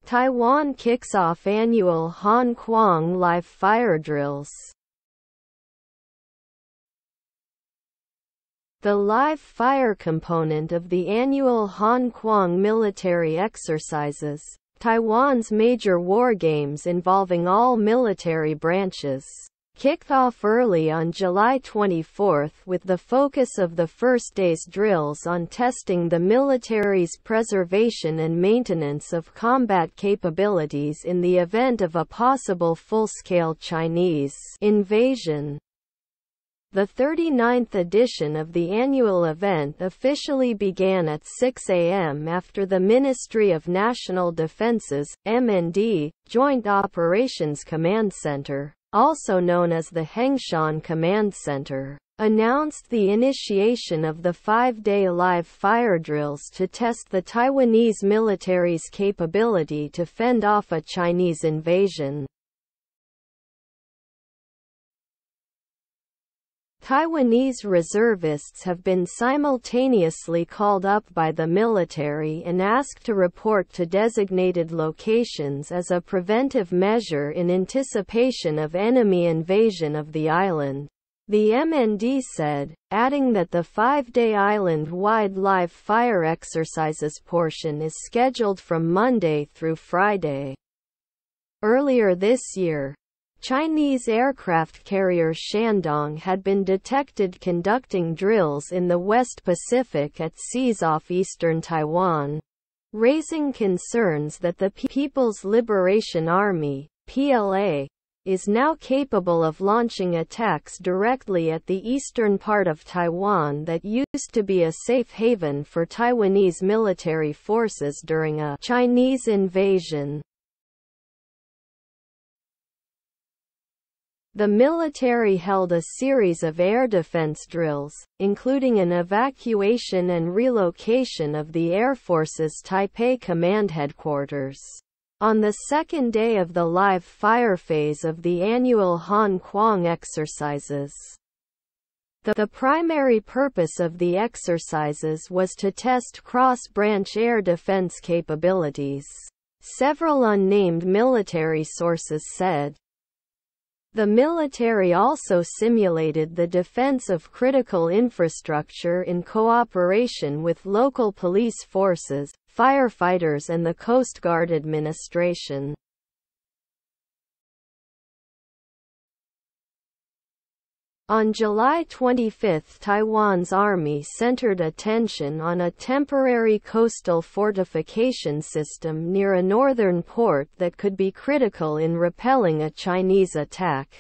Taiwan kicks off annual Han Kuang live fire drills. The live fire component of the annual Han Kuang military exercises, Taiwan's major war games involving all military branches, kicked off early on July 24 with the focus of the first day's drills on testing the military's preservation and maintenance of combat capabilities in the event of a possible full-scale Chinese invasion. The 39th edition of the annual event officially began at 6 a.m. after the Ministry of National Defense's (MND) Joint Operations Command Center, also known as the Hengshan Command Center, announced the initiation of the 5-day live fire drills to test the Taiwanese military's capability to fend off a Chinese invasion. Taiwanese reservists have been simultaneously called up by the military and asked to report to designated locations as a preventive measure in anticipation of enemy invasion of the island, the MND said, adding that the 5-day island-wide live fire exercises portion is scheduled from Monday through Friday. Earlier this year, Chinese aircraft carrier Shandong had been detected conducting drills in the West Pacific at seas off eastern Taiwan, raising concerns that the People's Liberation Army (PLA) is now capable of launching attacks directly at the eastern part of Taiwan that used to be a safe haven for Taiwanese military forces during a Chinese invasion. The military held a series of air defense drills, including an evacuation and relocation of the Air Force's Taipei Command Headquarters, on the second day of the live fire phase of the annual Han Kuang exercises. The primary purpose of the exercises was to test cross-branch air defense capabilities, several unnamed military sources said. The military also simulated the defense of critical infrastructure in cooperation with local police forces, firefighters and the Coast Guard administration. On July 25, Taiwan's army centered attention on a temporary coastal fortification system near a northern port that could be critical in repelling a Chinese attack.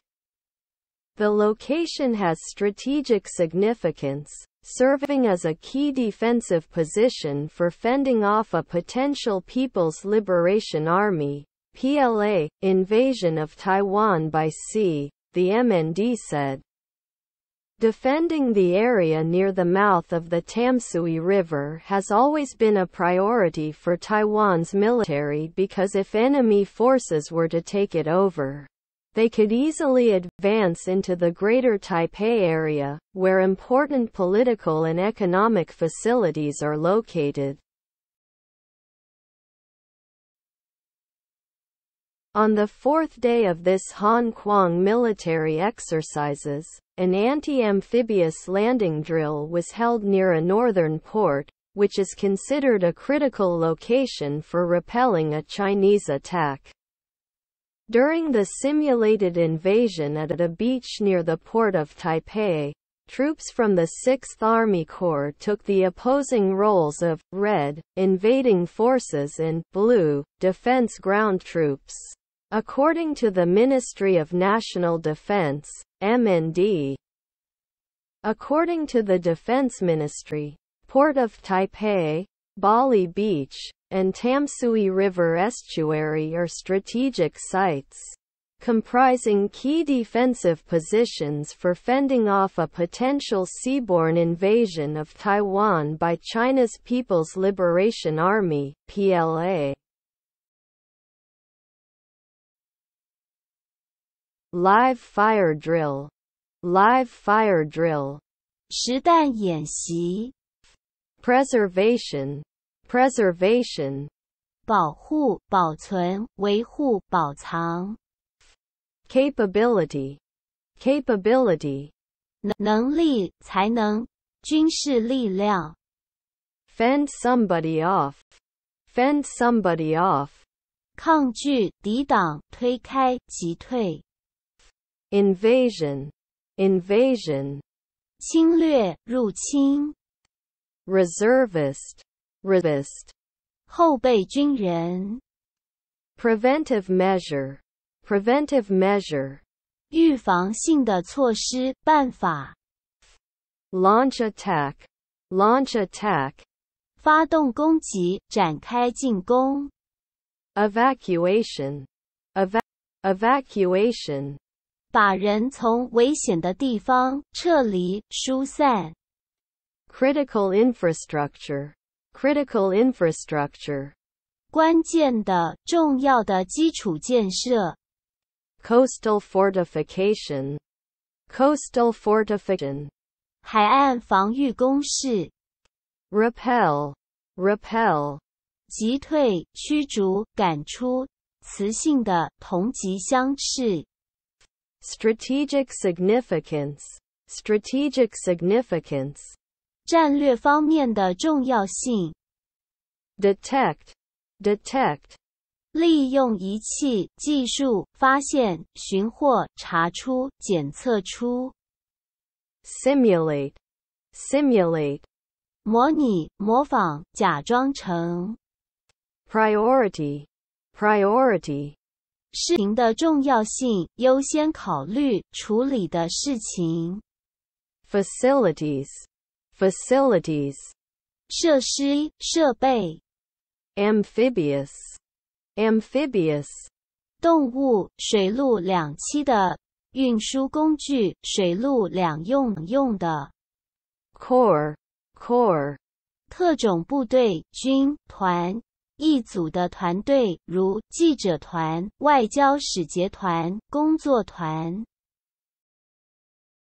The location has strategic significance, serving as a key defensive position for fending off a potential People's Liberation Army (PLA) invasion of Taiwan by sea, the MND said. Defending the area near the mouth of the Tamsui River has always been a priority for Taiwan's military because if enemy forces were to take it over, they could easily advance into the Greater Taipei area, where important political and economic facilities are located. On the fourth day of this Han Kuang military exercises, an anti-amphibious landing drill was held near a northern port, which is considered a critical location for repelling a Chinese attack. During the simulated invasion at a beach near the port of Taipei, troops from the 6th Army Corps took the opposing roles of red, invading forces, and blue, defense ground troops. According to the Ministry of National Defense, MND. According to the Defense Ministry, Port of Taipei, Bali Beach, and Tamsui River Estuary are strategic sites, comprising key defensive positions for fending off a potential seaborne invasion of Taiwan by China's People's Liberation Army (PLA). Live fire drill. Live fire drill. 实弹演习 Preservation. Preservation. 保护、保存、维护、保藏。capability, capability, 能力、才能、军事力量。fend somebody off, fend somebody off, 抗拒、抵挡、推开、击退。invasion, invasion, 侵略、入侵。reservist, reservist, 后备军人。preventive measure, preventive measure, 预防性的措施、办法。launch attack, launch attack, 发动攻击、展开进攻。evacuation, evacuation, 把人从危险的地方撤离、疏散。critical infrastructure, critical infrastructure, 关键的、重要的基础建设。coastal fortification, coastal fortification, 海岸防御工事。repel, repel, 击退、驱逐、赶出。词性的，同级相斥。strategic significance, strategic significance, 战略方面的重要性。detect, detect, 利用仪器、技术，发现、寻获、查出、检测出。simulate, simulate, 模拟、模仿、假装成。priority, priority, 事情的重要性，优先考虑处理的事情。facilities, facilities, 设施、设备。amphibious, amphibious, 动物、水陆两栖的运输工具，水陆两用的。corps, corps, 特种部队、军团。一组的团队，如记者团、外交使节团、工作团。